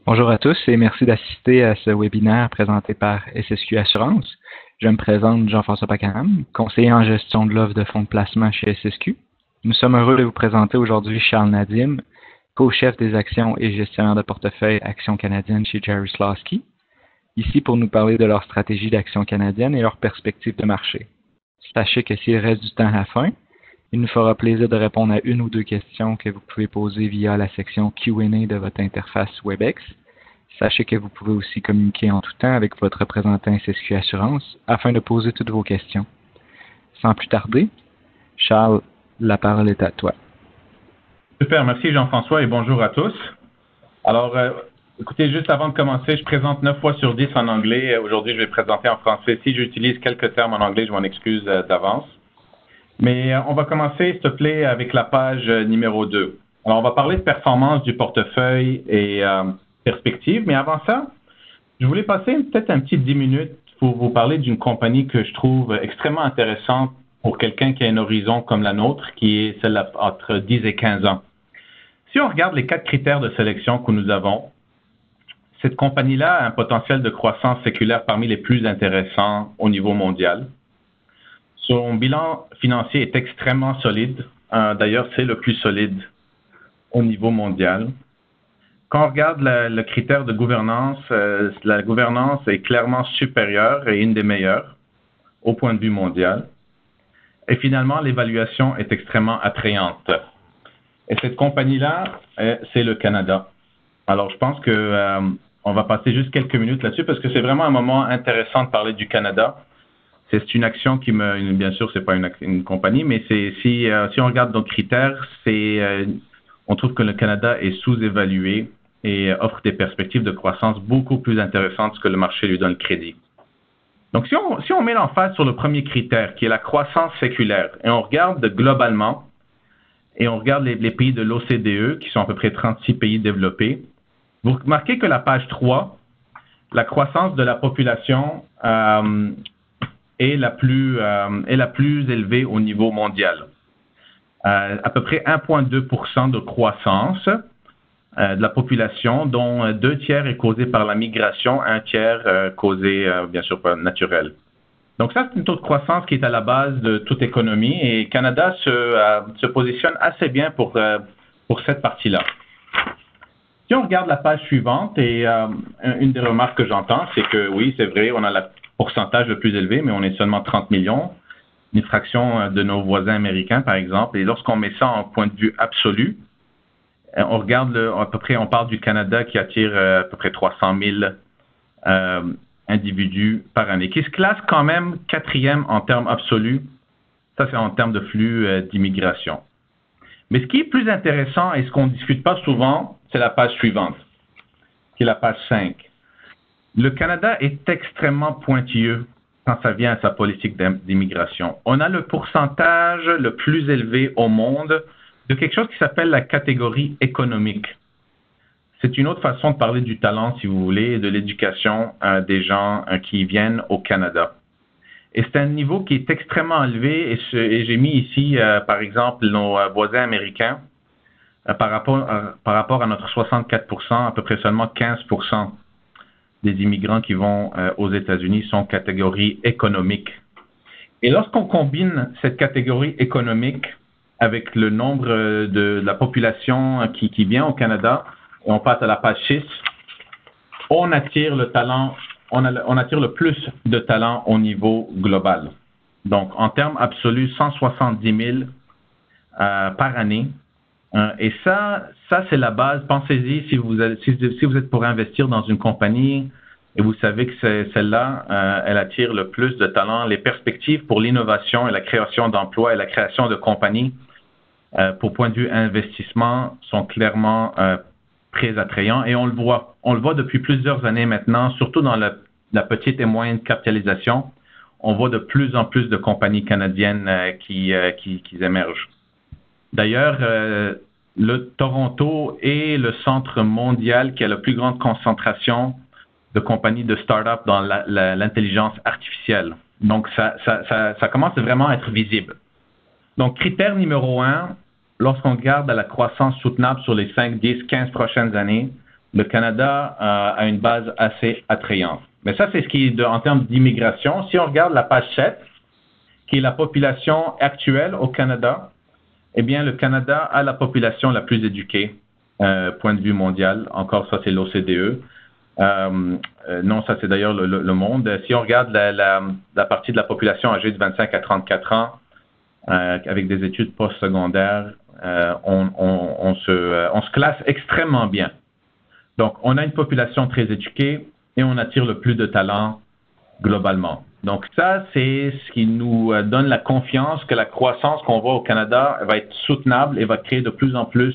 Bonjour à tous et merci d'assister à ce webinaire présenté par SSQ Assurance. Je me présente Jean-François Pacanam, conseiller en gestion de l'offre de fonds de placement chez SSQ. Nous sommes heureux de vous présenter aujourd'hui Charles Nadim, co-chef des actions et gestionnaire de portefeuille Actions canadiennes chez Jerry Slawski, ici pour nous parler de leur stratégie d'action canadienne et leurs perspectives de marché. Sachez que s'il reste du temps à la fin, il nous fera plaisir de répondre à une ou deux questions que vous pouvez poser via la section Q&A de votre interface WebEx. Sachez que vous pouvez aussi communiquer en tout temps avec votre représentant SSQ Assurance afin de poser toutes vos questions. Sans plus tarder, Charles, la parole est à toi. Super, merci Jean-François et bonjour à tous. Alors, écoutez, juste avant de commencer, je présente 9 fois sur 10 en anglais. Aujourd'hui, je vais présenter en français. Si j'utilise quelques termes en anglais, je m'en excuse d'avance. Mais on va commencer, s'il te plaît, avec la page numéro 2. Alors, on va parler de performance du portefeuille et perspective. Mais avant ça, je voulais passer peut-être un petit 10 minutes pour vous parler d'une compagnie que je trouve extrêmement intéressante pour quelqu'un qui a un horizon comme la nôtre, qui est celle entre 10 et 15 ans. Si on regarde les 4 critères de sélection que nous avons, cette compagnie-là a un potentiel de croissance séculaire parmi les plus intéressants au niveau mondial. Son bilan financier est extrêmement solide. D'ailleurs, c'est le plus solide au niveau mondial. Quand on regarde le critère de gouvernance, la gouvernance est clairement supérieure et une des meilleures au point de vue mondial. Et finalement, l'évaluation est extrêmement attrayante. Et cette compagnie-là, c'est le Canada. Alors, je pense que on va passer juste quelques minutes là-dessus parce que c'est vraiment un moment intéressant de parler du Canada. C'est une action qui bien sûr, c'est pas une compagnie, mais si on regarde nos critères, on trouve que le Canada est sous-évalué et offre des perspectives de croissance beaucoup plus intéressantes que le marché lui donne le crédit. Donc, si on met l'emphase sur le premier critère, qui est la croissance séculaire, et on regarde globalement, et on regarde les pays de l'OCDE, qui sont à peu près 36 pays développés, vous remarquez que la page 3, la croissance de la population est la plus élevée au niveau mondial. À peu près 1,2% de croissance de la population, dont 2 tiers est causé par la migration, 1 tiers causé, bien sûr, par naturel. Donc ça, c'est une taux de croissance qui est à la base de toute économie et Canada se positionne assez bien pour cette partie-là. Si on regarde la page suivante, et une des remarques que j'entends, c'est que oui, c'est vrai, on a le pourcentage le plus élevé, mais on est seulement 30 millions, une fraction de nos voisins américains, par exemple. Et lorsqu'on met ça en point de vue absolu, on regarde à peu près, on parle du Canada qui attire à peu près 300 000 individus par année, qui se classe quand même 4e en termes absolus. Ça, c'est en termes de flux d'immigration. Mais ce qui est plus intéressant et ce qu'on ne discute pas souvent, c'est la page suivante, qui est la page 5. Le Canada est extrêmement pointilleux quand ça vient à sa politique d'immigration. On a le pourcentage le plus élevé au monde de quelque chose qui s'appelle la catégorie économique. C'est une autre façon de parler du talent, si vous voulez, et de l'éducation des gens qui viennent au Canada. Et c'est un niveau qui est extrêmement élevé et j'ai mis ici, par exemple, nos voisins américains par rapport à notre 64%, à peu près seulement 15% des immigrants qui vont aux États-Unis sont catégorie économique. Et lorsqu'on combine cette catégorie économique avec le nombre de la population qui vient au Canada, et on passe à la page 6, on attire le talent, on attire le plus de talent au niveau global. Donc, en termes absolus, 170 000 par année. Et ça c'est la base. Pensez-y si vous êtes pour investir dans une compagnie et vous savez que celle-là, elle attire le plus de talent. Les perspectives pour l'innovation et la création d'emplois et la création de compagnies, pour point de vue investissement, sont clairement très attrayants. Et on le voit. On le voit depuis plusieurs années maintenant, surtout dans la petite et moyenne capitalisation. On voit de plus en plus de compagnies canadiennes qui émergent. D'ailleurs, le Toronto est le centre mondial qui a la plus grande concentration de compagnies de start-up dans l'intelligence artificielle. Donc, ça commence vraiment à être visible. Donc, critère numéro 1, lorsqu'on regarde à la croissance soutenable sur les 5, 10, 15 prochaines années, le Canada a une base assez attrayante. Mais ça, c'est ce qui est en termes d'immigration. Si on regarde la page 7, qui est la population actuelle au Canada, eh bien, le Canada a la population la plus éduquée, point de vue mondial. Encore, ça, c'est l'OCDE. Non, ça, c'est d'ailleurs le monde. Si on regarde la partie de la population âgée de 25 à 34 ans, avec des études postsecondaires, on se classe extrêmement bien. Donc, on a une population très éduquée et on attire le plus de talents globalement. Donc, ça, c'est ce qui nous donne la confiance que la croissance qu'on voit au Canada va être soutenable et va créer de plus en plus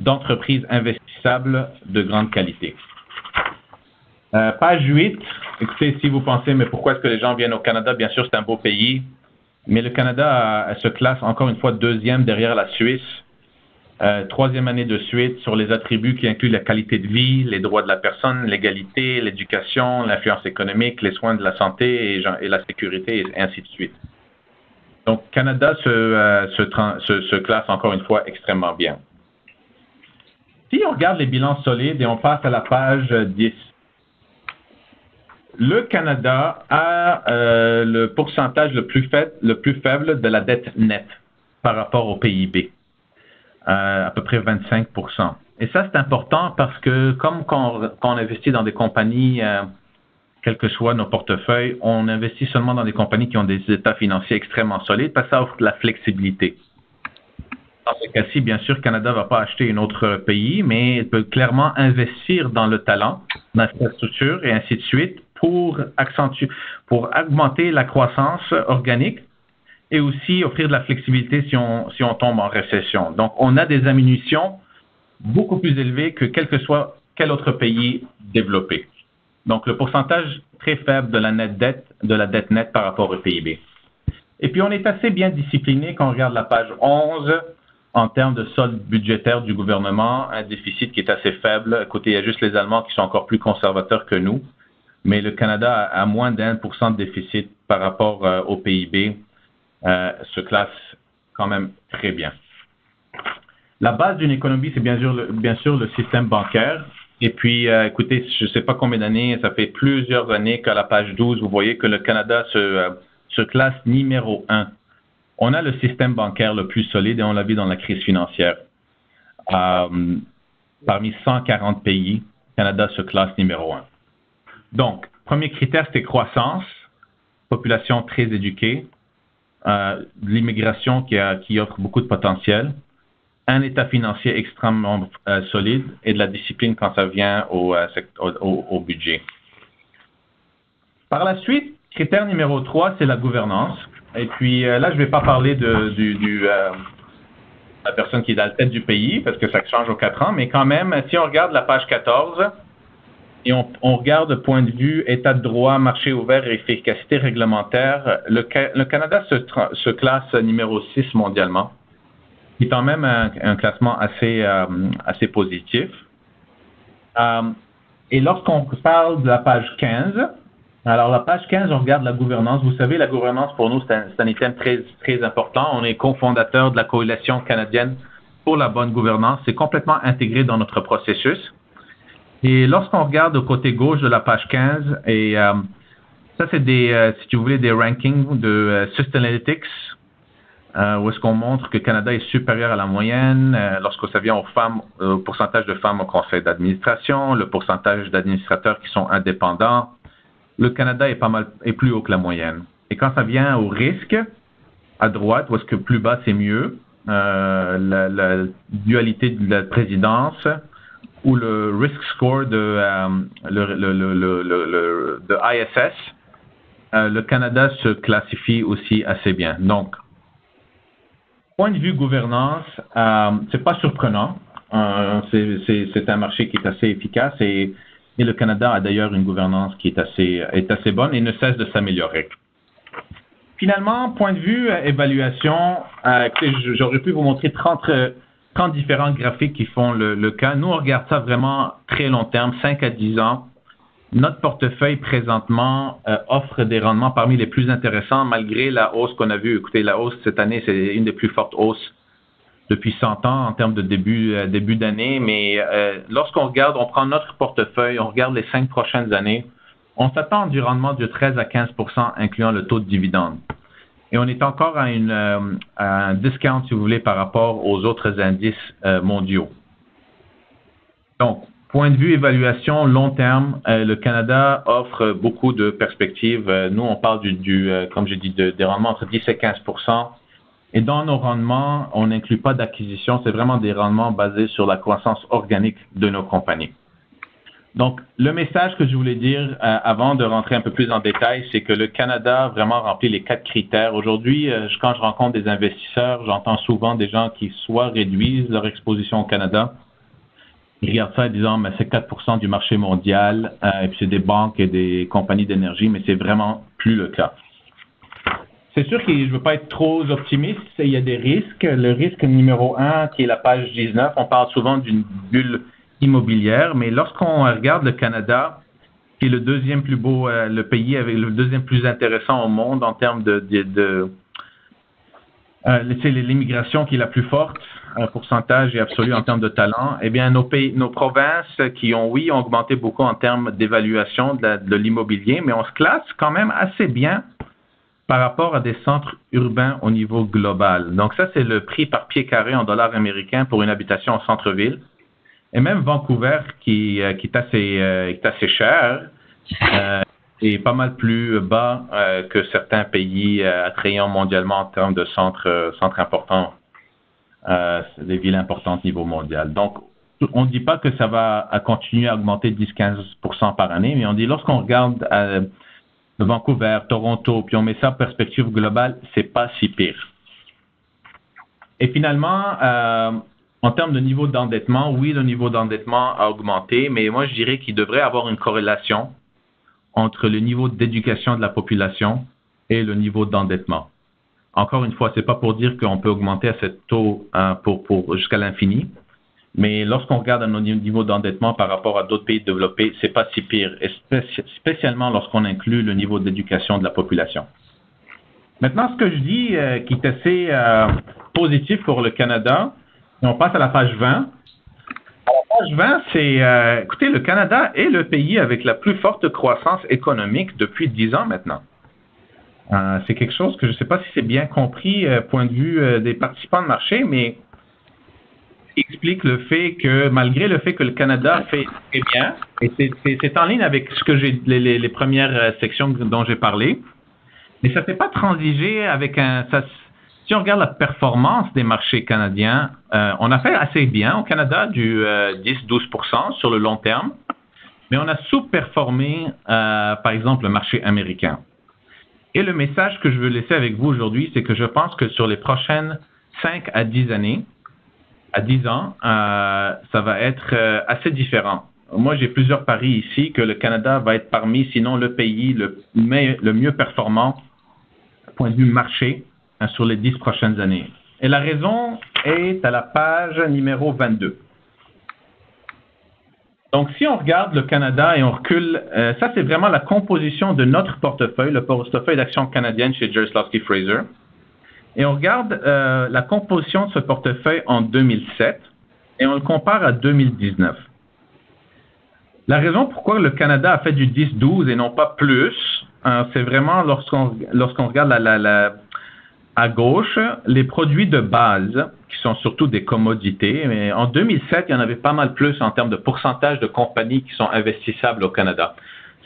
d'entreprises investissables de grande qualité. Page 8, écoutez, si vous pensez, mais pourquoi est-ce que les gens viennent au Canada? Bien sûr, c'est un beau pays, mais le Canada se classe encore une fois deuxième derrière la Suisse. Troisième année de suite sur les attributs qui incluent la qualité de vie, les droits de la personne, l'égalité, l'éducation, l'influence économique, les soins de la santé et la sécurité, et ainsi de suite. Donc, Canada se classe encore une fois extrêmement bien. Si on regarde les bilans solides et on passe à la page 10, le Canada a le pourcentage le plus faible de la dette nette par rapport au PIB. À peu près 25%. Et ça, c'est important parce que comme quand on investit dans des compagnies, quels que soient nos portefeuilles, on investit seulement dans des compagnies qui ont des états financiers extrêmement solides parce que ça offre de la flexibilité. Dans ce cas-ci, bien sûr, Canada ne va pas acheter un autre pays, mais il peut clairement investir dans le talent, dans l'infrastructure et ainsi de suite pour augmenter la croissance organique et aussi offrir de la flexibilité si on tombe en récession. Donc, on a des ammunitions beaucoup plus élevées que quel autre pays développé. Donc, le pourcentage très faible de la dette nette par rapport au PIB. Et puis, on est assez bien discipliné quand on regarde la page 11 en termes de solde budgétaire du gouvernement, un déficit qui est assez faible. Écoutez, il y a juste les Allemands qui sont encore plus conservateurs que nous, mais le Canada a moins d'1% de déficit par rapport au PIB. Se classe quand même très bien. La base d'une économie, c'est bien sûr le système bancaire. Et puis, écoutez, je ne sais pas combien d'années, ça fait plusieurs années qu'à la page 12, vous voyez que le Canada se classe numéro 1. On a le système bancaire le plus solide et on l'a vu dans la crise financière. Parmi 140 pays, le Canada se classe numéro 1. Donc, premier critère, c'était croissance, population très éduquée, l'immigration qui offre beaucoup de potentiel, un état financier extrêmement solide et de la discipline quand ça vient au budget. Par la suite, critère numéro 3, c'est la gouvernance. Et puis là, je ne vais pas parler de la personne qui est à la tête du pays parce que ça change aux 4 ans, mais quand même, si on regarde la page 14, et on regarde le point de vue état de droit, marché ouvert et efficacité réglementaire, le Canada se classe numéro 6 mondialement, qui est quand même un classement assez positif. Et lorsqu'on parle de la page 15, alors la page 15, on regarde la gouvernance. Vous savez, la gouvernance pour nous, c'est un item très, très important. On est cofondateur de la Coalition canadienne pour la bonne gouvernance. C'est complètement intégré dans notre processus. Et lorsqu'on regarde au côté gauche de la page 15, et ça c'est si vous voulez, des rankings de Sustainalytics, où est-ce qu'on montre que le Canada est supérieur à la moyenne lorsque ça vient aux femmes, au pourcentage de femmes au conseil d'administration, le pourcentage d'administrateurs qui sont indépendants. Le Canada est plus haut que la moyenne. Et quand ça vient au risque, à droite, où est-ce que plus bas c'est mieux, la dualité de la présidence, ou le risk score de ISS, le Canada se classifie aussi assez bien. Donc, point de vue gouvernance, c'est pas surprenant. C'est un marché qui est assez efficace et le Canada a d'ailleurs une gouvernance qui est assez bonne et ne cesse de s'améliorer. Finalement, point de vue évaluation, j'aurais pu vous montrer 30 différents graphiques qui font le cas. Nous, on regarde ça vraiment très long terme, 5 à 10 ans. Notre portefeuille, présentement, offre des rendements parmi les plus intéressants, malgré la hausse qu'on a vue. Écoutez, la hausse cette année, c'est une des plus fortes hausses depuis 100 ans en termes de début d'année, mais lorsqu'on regarde, on prend notre portefeuille, on regarde les 5 prochaines années, on s'attend à du rendement de 13 à 15 incluant le taux de dividende. Et on est encore à un discount, si vous voulez, par rapport aux autres indices mondiaux. Donc, point de vue évaluation long terme, le Canada offre beaucoup de perspectives. Nous, on parle comme j'ai dit, des rendements entre 10 et 15 Et dans nos rendements, on n'inclut pas d'acquisition. C'est vraiment des rendements basés sur la croissance organique de nos compagnies. Donc, le message que je voulais dire avant de rentrer un peu plus en détail, c'est que le Canada vraiment remplit les 4 critères. Aujourd'hui, quand je rencontre des investisseurs, j'entends souvent des gens qui soit réduisent leur exposition au Canada. Ils regardent ça en disant, mais c'est 4% du marché mondial, et puis c'est des banques et des compagnies d'énergie, mais c'est vraiment plus le cas. C'est sûr que je ne veux pas être trop optimiste, il y a des risques. Le risque numéro 1, qui est la page 19, on parle souvent d'une bulle immobilière, mais lorsqu'on regarde le Canada, qui est le deuxième plus beau, le pays avec le deuxième plus intéressant au monde en termes c'est l'immigration qui est la plus forte, pourcentage et absolu en termes de talent, eh bien, nos provinces qui ont augmenté beaucoup en termes d'évaluation de l'immobilier, mais on se classe quand même assez bien par rapport à des centres urbains au niveau global. Donc ça, c'est le prix par pied carré en dollars américains pour une habitation en centre-ville. Et même Vancouver, qui est assez cher, est pas mal plus bas que certains pays attrayants mondialement en termes de centres importants, des villes importantes au niveau mondial. Donc, on ne dit pas que ça va continuer à augmenter 10-15% par année, mais on dit lorsqu'on regarde Vancouver, Toronto, puis on met ça en perspective globale, c'est pas si pire. Et finalement, en termes de niveau d'endettement, oui, le niveau d'endettement a augmenté, mais moi, je dirais qu'il devrait avoir une corrélation entre le niveau d'éducation de la population et le niveau d'endettement. Encore une fois, c'est pas pour dire qu'on peut augmenter à ce taux jusqu'à l'infini, mais lorsqu'on regarde nos niveaux d'endettement par rapport à d'autres pays développés, c'est pas si pire, et spécialement lorsqu'on inclut le niveau d'éducation de la population. Maintenant, ce que je dis qui est assez positif pour le Canada, on passe à la page 20. À la page 20, c'est, écoutez, le Canada est le pays avec la plus forte croissance économique depuis 10 ans maintenant. C'est quelque chose que je ne sais pas si c'est bien compris point de vue des participants de marché, mais explique le fait que, malgré le fait que le Canada fait très bien, et c'est en ligne avec ce que les premières sections dont j'ai parlé, mais ça ne fait pas transiger avec si on regarde la performance des marchés canadiens, on a fait assez bien au Canada, du 10-12% sur le long terme, mais on a sous-performé, par exemple, le marché américain. Et le message que je veux laisser avec vous aujourd'hui, c'est que je pense que sur les prochaines 5 à 10 années, à 10 ans, ça va être assez différent. Moi, j'ai plusieurs paris ici que le Canada va être parmi, sinon le pays le mieux performant, point de vue marché, sur les 10 prochaines années. Et la raison est à la page numéro 22. Donc, si on regarde le Canada et on recule, ça, c'est vraiment la composition de notre portefeuille, le portefeuille d'actions canadiennes chez Jarislowsky Fraser. Et on regarde la composition de ce portefeuille en 2007 et on le compare à 2019. La raison pourquoi le Canada a fait du 10-12 et non pas plus, c'est vraiment lorsqu'on regarde à gauche, les produits de base, qui sont surtout des commodités, mais en 2007, il y en avait pas mal plus en termes de pourcentage de compagnies qui sont investissables au Canada.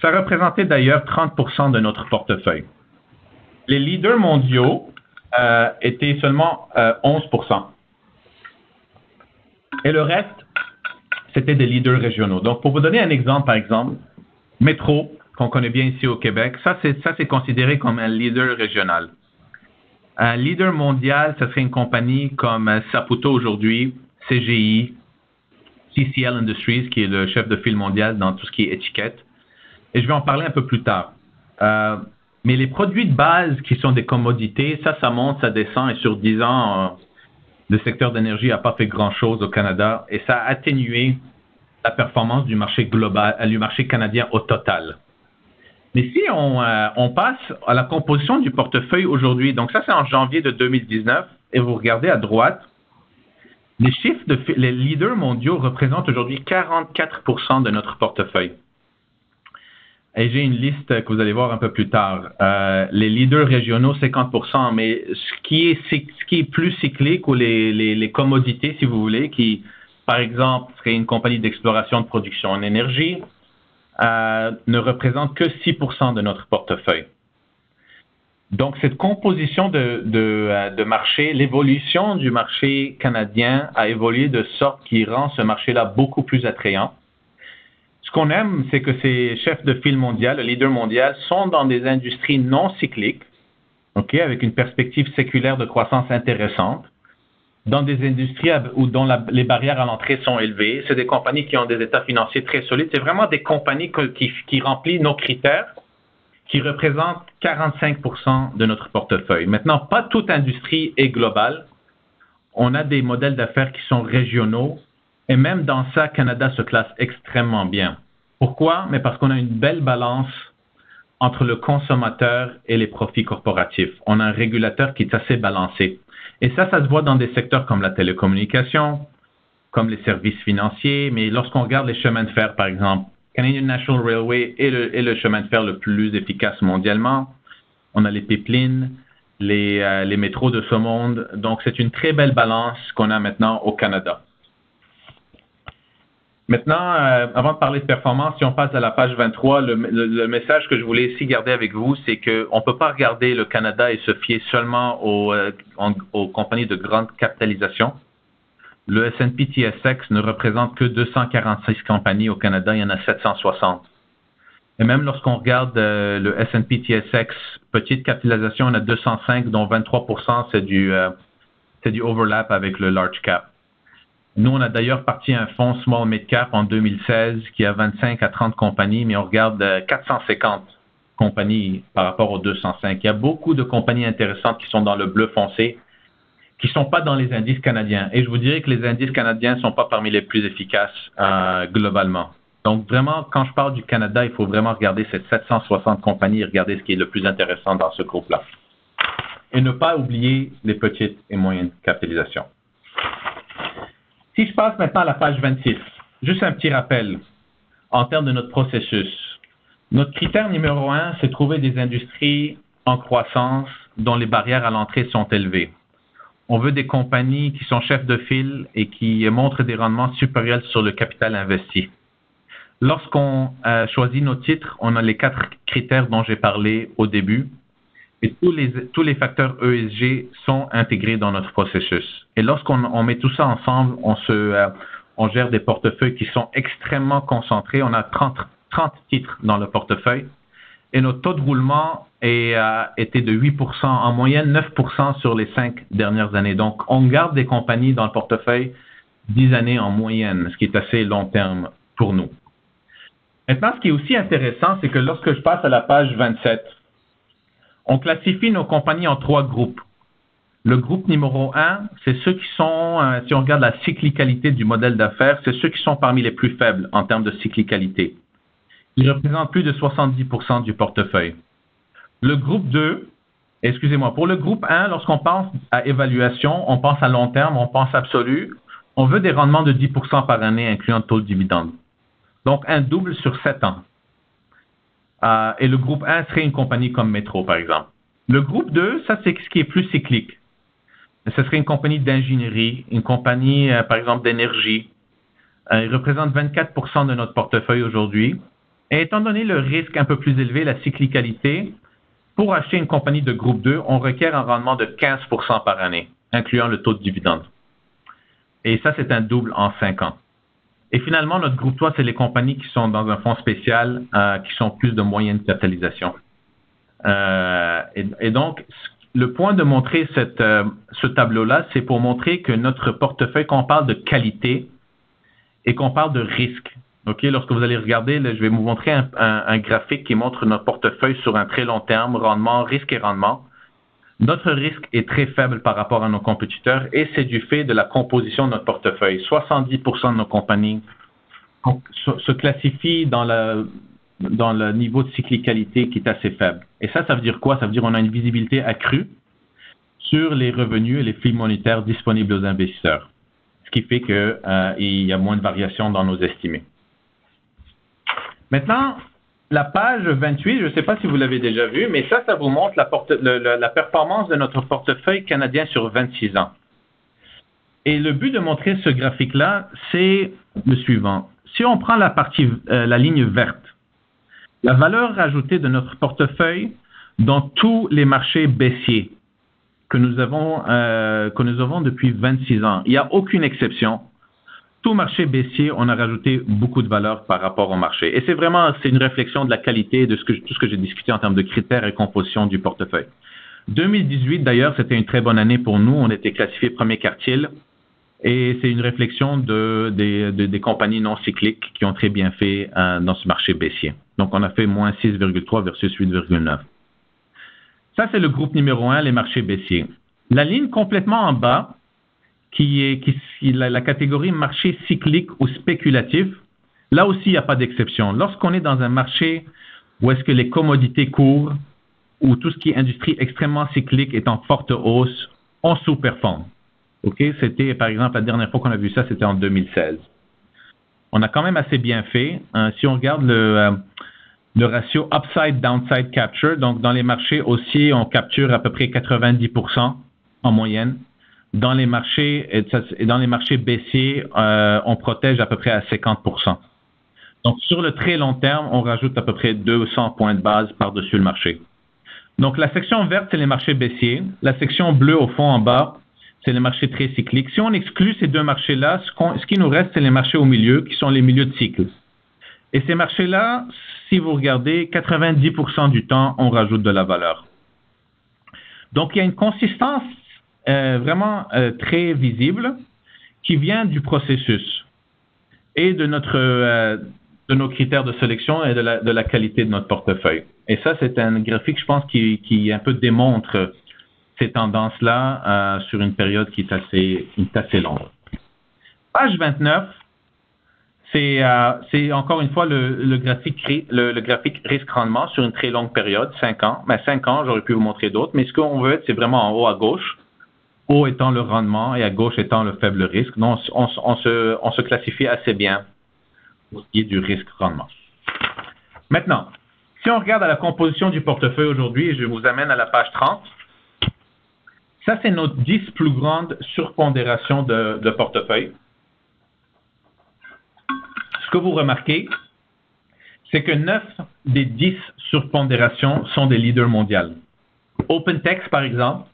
Ça représentait d'ailleurs 30% de notre portefeuille. Les leaders mondiaux étaient seulement 11%. Et le reste, c'était des leaders régionaux. Donc, pour vous donner un exemple, par exemple, Métro, qu'on connaît bien ici au Québec, ça c'est considéré comme un leader régional. Un leader mondial, ce serait une compagnie comme Saputo aujourd'hui, CGI, CCL Industries, qui est le chef de file mondial dans tout ce qui est étiquette. Et je vais en parler un peu plus tard. Mais les produits de base qui sont des commodités, ça monte, ça descend. Et sur 10 ans, le secteur d'énergie n'a pas fait grand-chose au Canada. Et ça a atténué la performance du marché global, du marché canadien au total. Mais si on passe à la composition du portefeuille aujourd'hui, donc ça c'est en janvier de 2019, et vous regardez à droite, Les leaders mondiaux représentent aujourd'hui 44% de notre portefeuille. Et j'ai une liste que vous allez voir un peu plus tard. Les leaders régionaux, 50%, mais ce qui est plus cyclique, ou les commodités, si vous voulez, qui, par exemple, serait une compagnie d'exploration de production en énergie, ne représente que 6% de notre portefeuille. Donc, cette composition de marché, l'évolution du marché canadien a évolué de sorte qui rend ce marché-là beaucoup plus attrayant. Ce qu'on aime, c'est que ces chefs de file mondial, le leader mondial, sont dans des industries non cycliques, avec une perspective séculaire de croissance intéressante, dans des industries dont les barrières à l'entrée sont élevées. C'est des compagnies qui ont des états financiers très solides. C'est vraiment des compagnies qui remplissent nos critères, qui représentent 45% de notre portefeuille. Maintenant, pas toute industrie est globale. On a des modèles d'affaires qui sont régionaux. Et même dans ça, Canada se classe extrêmement bien. Pourquoi? Mais parce qu'on a une belle balance entre le consommateur et les profits corporatifs. On a un régulateur qui est assez balancé. Et ça se voit dans des secteurs comme la télécommunication, comme les services financiers. Mais lorsqu'on regarde les chemins de fer, par exemple, Canadian National Railway est le chemin de fer le plus efficace mondialement. On a les pipelines, les métros de ce monde. Donc, c'est une très belle balance qu'on a maintenant au Canada. Maintenant, avant de parler de performance, si on passe à la page 23, le message que je voulais ici garder avec vous, c'est qu'on ne peut pas regarder le Canada et se fier seulement aux compagnies de grande capitalisation. Le S&P TSX ne représente que 246 compagnies au Canada, il y en a 760. Et même lorsqu'on regarde le S&P TSX, petite capitalisation, on a 205, dont 23% c'est du overlap avec le large cap. Nous, on a d'ailleurs parti un fonds Small Mid Cap en 2016 qui a 25 à 30 compagnies, mais on regarde 450 compagnies par rapport aux 205. Il y a beaucoup de compagnies intéressantes qui sont dans le bleu foncé, qui ne sont pas dans les indices canadiens. Et je vous dirais que les indices canadiens ne sont pas parmi les plus efficaces globalement. Donc vraiment, quand je parle du Canada, il faut vraiment regarder ces 760 compagnies et regarder ce qui est le plus intéressant dans ce groupe-là. Et ne pas oublier les petites et moyennes capitalisations. Si je passe maintenant à la page 26, juste un petit rappel en termes de notre processus. Notre critère numéro 1, c'est trouver des industries en croissance dont les barrières à l'entrée sont élevées. On veut des compagnies qui sont chefs de file et qui montrent des rendements supérieurs sur le capital investi. Lorsqu'on choisit nos titres, on a les 4 critères dont j'ai parlé au début. Et tous les facteurs ESG sont intégrés dans notre processus. Et lorsqu'on met tout ça ensemble, on gère des portefeuilles qui sont extrêmement concentrés. On a 30 titres dans le portefeuille. Et notre taux de roulement était de 8%, en moyenne 9% sur les 5 dernières années. Donc, on garde des compagnies dans le portefeuille 10 années en moyenne, ce qui est assez long terme pour nous. Maintenant, ce qui est aussi intéressant, c'est que lorsque je passe à la page 27, on classifie nos compagnies en 3 groupes. Le groupe numéro 1, c'est ceux qui sont, si on regarde la cyclicalité du modèle d'affaires, c'est ceux qui sont parmi les plus faibles en termes de cyclicalité. Ils représentent plus de 70% du portefeuille. Le groupe 2, pour le groupe 1, lorsqu'on pense à évaluation, on pense à long terme, on pense absolu, on veut des rendements de 10% par année, incluant le taux de dividende. Donc, un double sur 7 ans. Et le groupe 1 serait une compagnie comme Metro, par exemple. Le groupe 2, ça, c'est ce qui est plus cyclique. Ce serait une compagnie d'ingénierie, une compagnie, par exemple, d'énergie. Il représente 24% de notre portefeuille aujourd'hui. Et étant donné le risque un peu plus élevé, la cyclicalité, pour acheter une compagnie de groupe 2, on requiert un rendement de 15% par année, incluant le taux de dividende. Et ça, c'est un double en 5 ans. Et finalement, notre groupe 3, c'est les compagnies qui sont dans un fonds spécial, qui sont plus de moyenne capitalisation. Et donc, le point de montrer ce tableau-là, c'est pour montrer que notre portefeuille, quand on parle de qualité et qu'on parle de risque, lorsque vous allez regarder, là, je vais vous montrer un graphique qui montre notre portefeuille sur un très long terme, rendement, risque et rendement. Notre risque est très faible par rapport à nos compétiteurs et c'est du fait de la composition de notre portefeuille. 70% de nos compagnies se classifient dans le niveau de cyclicalité qui est assez faible. Et ça veut dire quoi? Ça veut dire qu'on a une visibilité accrue sur les revenus et les flux monétaires disponibles aux investisseurs. ce qui fait qu'il y a moins de variations dans nos estimés. Maintenant, la page 28, je ne sais pas si vous l'avez déjà vu, mais ça vous montre la performance de notre portefeuille canadien sur 26 ans. Et le but de montrer ce graphique-là, c'est le suivant. Si on prend la ligne verte, la valeur ajoutée de notre portefeuille dans tous les marchés baissiers que nous avons depuis 26 ans, il n'y a aucune exception. Tout marché baissier, on a rajouté beaucoup de valeur par rapport au marché. Et c'est une réflexion de la qualité de tout ce que j'ai discuté en termes de critères et composition du portefeuille. 2018, d'ailleurs, c'était une très bonne année pour nous. On était classifié premier quartile. Et c'est une réflexion des compagnies non cycliques qui ont très bien fait dans ce marché baissier. Donc, on a fait moins 6,3 versus 8,9. Ça, c'est le groupe numéro 1, les marchés baissiers. La ligne complètement en bas, qui est la catégorie marché cyclique ou spéculatif, là aussi, il n'y a pas d'exception. Lorsqu'on est dans un marché où est-ce que les commodités courent, ou tout ce qui est industrie extrêmement cyclique est en forte hausse, on sous-performe. OK? C'était, par exemple, la dernière fois qu'on a vu ça, c'était en 2016. On a quand même assez bien fait. Si on regarde le ratio upside-downside capture, donc dans les marchés haussiers, on capture à peu près 90% en moyenne. Dans les marchés baissiers, on protège à peu près à 50%. Donc, sur le très long terme, on rajoute à peu près 200 points de base par-dessus le marché. Donc, la section verte, c'est les marchés baissiers. La section bleue, au fond, en bas, c'est les marchés très cycliques. Si on exclut ces deux marchés-là, ce qui nous reste, c'est les marchés au milieu, qui sont les milieux de cycle. Et ces marchés-là, si vous regardez, 90% du temps, on rajoute de la valeur. Donc, il y a une consistance vraiment très visible qui vient du processus et de nos critères de sélection et de la qualité de notre portefeuille. Et ça, c'est un graphique, je pense, qui un peu démontre ces tendances-là sur une période qui est assez longue. Page 29, c'est encore une fois le graphique risque-rendement sur une très longue période, 5 ans. Mais 5 ans, j'aurais pu vous montrer d'autres, mais ce qu'on veut, c'est vraiment en haut à gauche. Haut étant le rendement et à gauche étant le faible risque. Donc, on se classifie assez bien pour ce qui est du risque-rendement. Maintenant, si on regarde à la composition du portefeuille aujourd'hui, je vous amène à la page 30. Ça, c'est nos 10 plus grandes surpondérations de portefeuille. Ce que vous remarquez, c'est que 9 des 10 surpondérations sont des leaders mondiaux. OpenText, par exemple,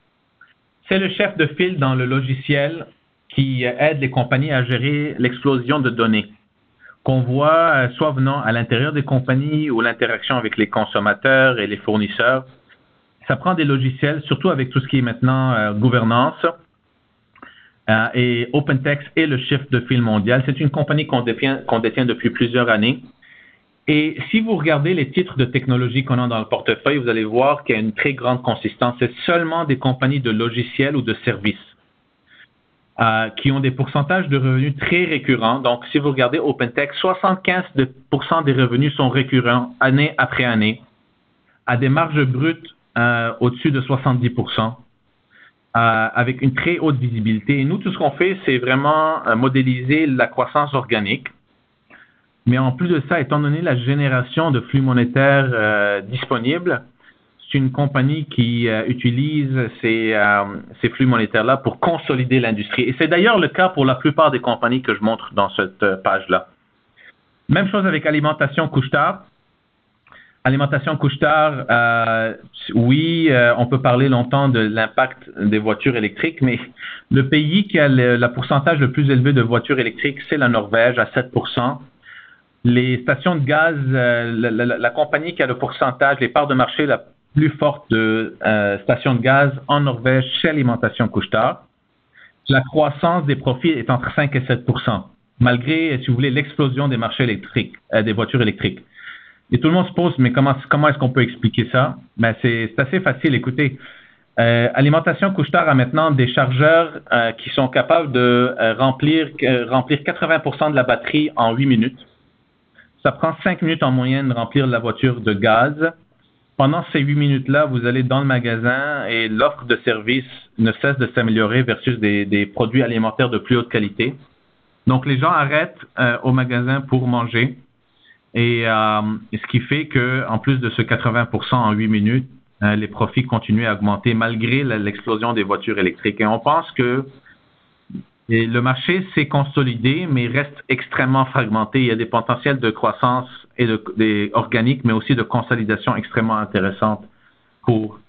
c'est le chef de file dans le logiciel qui aide les compagnies à gérer l'explosion de données qu'on voit soit venant à l'intérieur des compagnies ou l'interaction avec les consommateurs et les fournisseurs. Ça prend des logiciels, surtout avec tout ce qui est maintenant gouvernance. Et OpenText est le chef de file mondial. C'est une compagnie qu'on détient depuis plusieurs années. Et si vous regardez les titres de technologie qu'on a dans le portefeuille, vous allez voir qu'il y a une très grande consistance. C'est seulement des compagnies de logiciels ou de services qui ont des pourcentages de revenus très récurrents. Donc, si vous regardez OpenText, 75% des revenus sont récurrents année après année, à des marges brutes au-dessus de 70%, avec une très haute visibilité. Et nous, tout ce qu'on fait, c'est vraiment modéliser la croissance organique. Mais en plus de ça, étant donné la génération de flux monétaires disponibles, c'est une compagnie qui utilise ces flux monétaires-là pour consolider l'industrie. Et c'est d'ailleurs le cas pour la plupart des compagnies que je montre dans cette page-là. Même chose avec Alimentation Couche-Tard. Alimentation Couche-Tard, oui, on peut parler longtemps de l'impact des voitures électriques, mais le pays qui a le pourcentage le plus élevé de voitures électriques, c'est la Norvège, à 7%. Les stations de gaz, la compagnie qui a le pourcentage, les parts de marché la plus forte de stations de gaz en Norvège, c'est Alimentation Couche-Tard. La croissance des profits est entre 5 et 7%, malgré, si vous voulez, l'explosion des marchés électriques, des voitures électriques. Et tout le monde se pose, mais comment est-ce qu'on peut expliquer ça? Ben, c'est assez facile. Écoutez, Alimentation Couche-Tard a maintenant des chargeurs qui sont capables de remplir 80% de la batterie en 8 minutes. Ça prend 5 minutes en moyenne de remplir la voiture de gaz. pendant ces 8 minutes-là, vous allez dans le magasin et l'offre de service ne cesse de s'améliorer versus des produits alimentaires de plus haute qualité. Donc, les gens arrêtent au magasin pour manger et ce qui fait qu'en plus de ce 80% en 8 minutes, les profits continuent à augmenter malgré l'explosion des voitures électriques. Et on pense que le marché s'est consolidé, mais reste extrêmement fragmenté. Il y a des potentiels de croissance des organiques, mais aussi de consolidation extrêmement intéressantes pour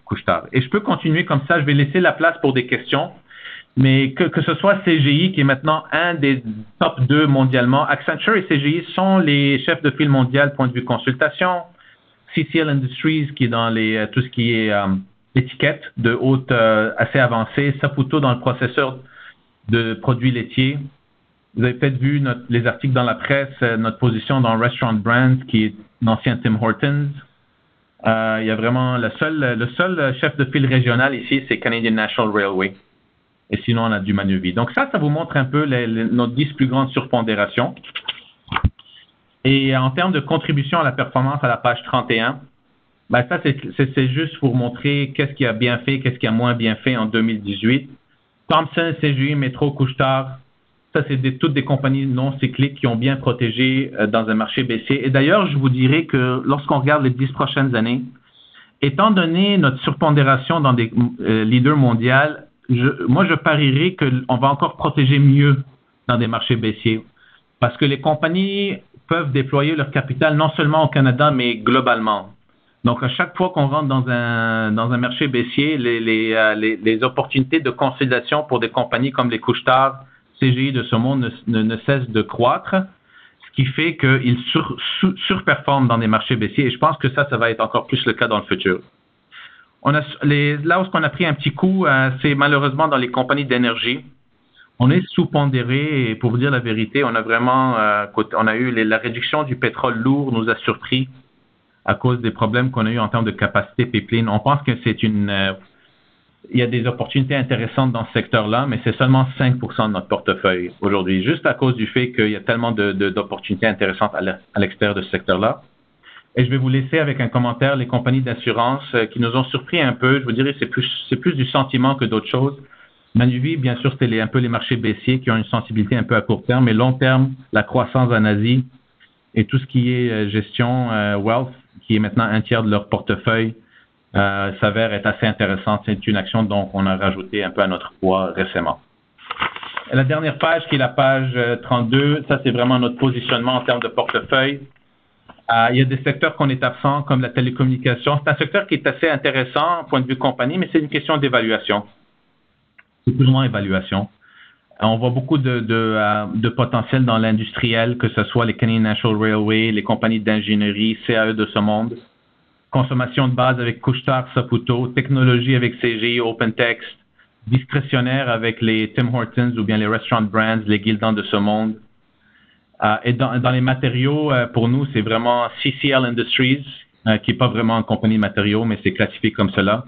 Couche-Tard. Et je peux continuer comme ça. Je vais laisser la place pour des questions. Mais que ce soit CGI, qui est maintenant un des top 2 mondialement, Accenture et CGI sont les chefs de file mondial point de vue consultation. CCL Industries, qui est dans tout ce qui est étiquette de haute assez avancée. Saputo dans le processeur de produits laitiers. Vous avez peut-être vu les articles dans la presse, notre position dans Restaurant Brands, qui est l'ancien Tim Hortons. Il y a vraiment le seul chef de file régional ici, c'est Canadian National Railway. Et sinon, on a du Manuvie. Donc ça vous montre un peu nos 10 plus grandes surpondérations. Et en termes de contribution à la performance à la page 31, ben ça, c'est juste pour montrer qu'est-ce qui a bien fait, qu'est-ce qui a moins bien fait en 2018. Thomson, CGI, Métro, Couche-Tard, ça, c'est toutes des compagnies non cycliques qui ont bien protégé dans un marché baissier. Et d'ailleurs, je vous dirais que lorsqu'on regarde les 10 prochaines années, étant donné notre surpondération dans des leaders mondiaux, moi, je parierais qu'on va encore protéger mieux dans des marchés baissiers parce que les compagnies peuvent déployer leur capital non seulement au Canada, mais globalement. Donc, à chaque fois qu'on rentre dans un marché baissier, les opportunités de consolidation pour des compagnies comme les Couche-Tard, CGI de ce monde ne cessent de croître, ce qui fait qu'ils surperforment dans des marchés baissiers. Et je pense que ça va être encore plus le cas dans le futur. Là où on a pris un petit coup, c'est malheureusement dans les compagnies d'énergie. On est sous-pondéré et pour vous dire la vérité, on a vraiment, on a eu la réduction du pétrole lourd nous a surpris à cause des problèmes qu'on a eu en termes de capacité pipeline. On pense que il y a des opportunités intéressantes dans ce secteur-là, mais c'est seulement 5% de notre portefeuille aujourd'hui, juste à cause du fait qu'il y a tellement d'opportunités intéressantes à l'extérieur de ce secteur-là. Et je vais vous laisser avec un commentaire les compagnies d'assurance qui nous ont surpris un peu. Je vous dirais que c'est plus du sentiment que d'autres choses. Manuvie, bien sûr, c'était un peu les marchés baissiers qui ont une sensibilité un peu à court terme, mais long terme, la croissance en Asie et tout ce qui est gestion wealth, qui est maintenant un tiers de leur portefeuille, s'avère être assez intéressante. C'est une action dont on a rajouté un peu à notre poids récemment. Et la dernière page, qui est la page 32, ça c'est vraiment notre positionnement en termes de portefeuille. Il y a des secteurs qu'on est absent, comme la télécommunication. C'est un secteur qui est assez intéressant, point de vue compagnie, mais c'est une question d'évaluation. C'est plus ou moins évaluation. On voit beaucoup de potentiel dans l'industriel, que ce soit les Canadian National Railway, les compagnies d'ingénierie, CAE de ce monde, consommation de base avec Couche-Tard, Saputo, technologie avec CGI, OpenText, discrétionnaire avec les Tim Hortons ou bien les Restaurant Brands, les Gildan de ce monde. Et dans les matériaux, pour nous, c'est vraiment CCL Industries, qui n'est pas vraiment une compagnie de matériaux, mais c'est classifié comme cela,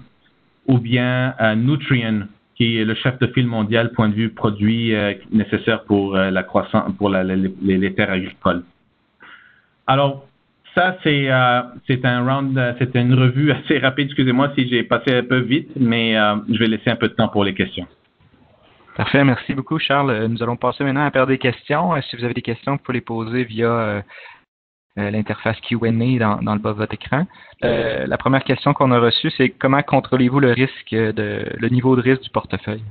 ou bien Nutrien, qui est le chef de file mondial point de vue produits nécessaires pour la croissance, pour les terres agricoles. Alors, ça, c'était une revue assez rapide. Excusez-moi si j'ai passé un peu vite, mais je vais laisser un peu de temps pour les questions. Parfait, merci beaucoup, Charles. Nous allons passer maintenant à la période des questions. Si vous avez des questions, vous pouvez les poser via l'interface Q&A dans le bas de votre écran. La première question qu'on a reçue, c'est comment contrôlez-vous le niveau de risque du portefeuille?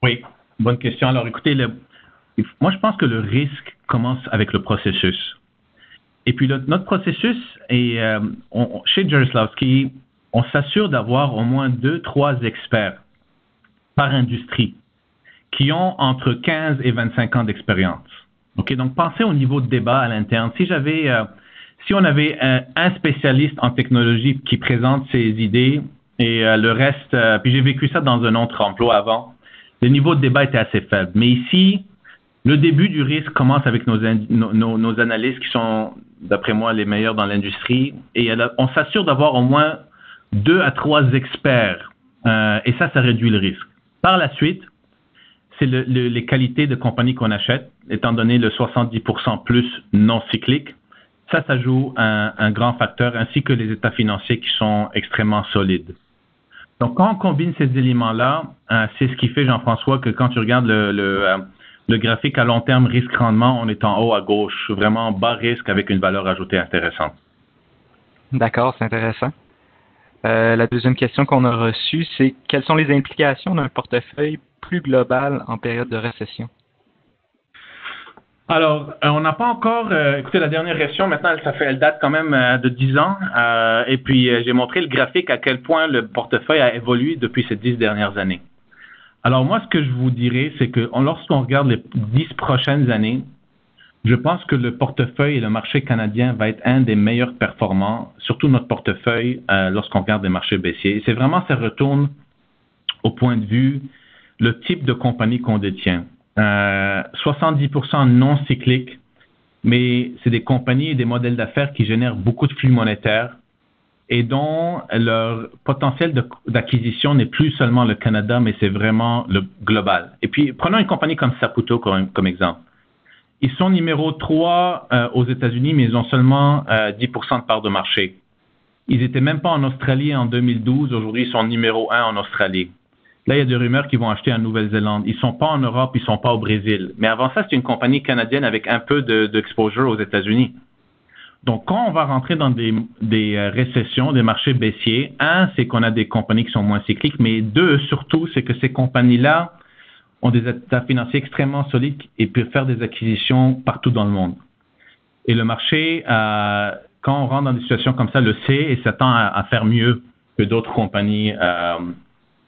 Oui, bonne question. Alors, écoutez, moi, je pense que le risque commence avec le processus. Et puis, notre processus est, chez Jarislowsky, on s'assure d'avoir au moins 2-3 experts par industrie qui ont entre 15 et 25 ans d'expérience. OK, donc pensez au niveau de débat à l'interne. Si on avait un spécialiste en technologie qui présente ses idées et le reste, puis j'ai vécu ça dans un autre emploi avant, le niveau de débat était assez faible. Mais ici, le début du risque commence avec nos analystes qui sont, d'après moi, les meilleurs dans l'industrie. Et on s'assure d'avoir au moins 2 à 3 experts. Et ça réduit le risque. Par la suite, c'est les qualités de compagnie qu'on achète, étant donné le 70% plus non cyclique. Ça joue un grand facteur, ainsi que les états financiers qui sont extrêmement solides. Donc, quand on combine ces éléments-là, c'est ce qui fait, Jean-François, que quand tu regardes le graphique à long terme risque-rendement, on est en haut à gauche, vraiment bas risque avec une valeur ajoutée intéressante. D'accord, c'est intéressant. La deuxième question qu'on a reçue, c'est quelles sont les implications d'un portefeuille plus global en période de récession? Alors, on n'a pas encore écouté la dernière question. Maintenant, elle date quand même de 10 ans. Et puis, j'ai montré le graphique à quel point le portefeuille a évolué depuis ces 10 dernières années. Alors, moi, ce que je vous dirais, c'est que lorsqu'on regarde les 10 prochaines années, je pense que le portefeuille et le marché canadien va être un des meilleurs performants, surtout notre portefeuille, lorsqu'on regarde les marchés baissiers. Et c'est vraiment, ça retourne au point de vue, le type de compagnie qu'on détient. 70% non cycliques, mais c'est des compagnies et des modèles d'affaires qui génèrent beaucoup de flux monétaires et dont leur potentiel d'acquisition n'est plus seulement le Canada, mais c'est vraiment le global. Et puis, prenons une compagnie comme Saputo comme exemple. Ils sont numéro 3 aux États-Unis, mais ils ont seulement 10% de part de marché. Ils n'étaient même pas en Australie en 2012. Aujourd'hui, ils sont numéro 1 en Australie. Là, il y a des rumeurs qu'ils vont acheter en Nouvelle-Zélande. Ils ne sont pas en Europe, ils ne sont pas au Brésil. Mais avant ça, c'est une compagnie canadienne avec un peu d'exposure aux États-Unis. Donc, quand on va rentrer dans des récessions, des marchés baissiers, un, c'est qu'on a des compagnies qui sont moins cycliques, mais deux, surtout, c'est que ces compagnies-là ont des états financiers extrêmement solides et peuvent faire des acquisitions partout dans le monde. Et le marché, quand on rentre dans des situations comme ça, le sait et s'attend à faire mieux que d'autres compagnies,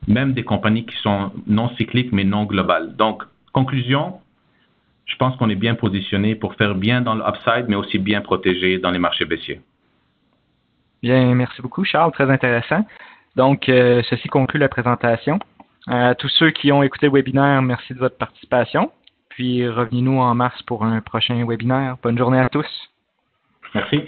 même des compagnies qui sont non cycliques mais non globales. Donc, conclusion, je pense qu'on est bien positionné pour faire bien dans l'upside, mais aussi bien protégé dans les marchés baissiers. Bien, merci beaucoup, Charles. Très intéressant. Donc, ceci conclut la présentation. À tous ceux qui ont écouté le webinaire, merci de votre participation. Puis, revenez-nous en mars pour un prochain webinaire. Bonne journée à tous. Merci.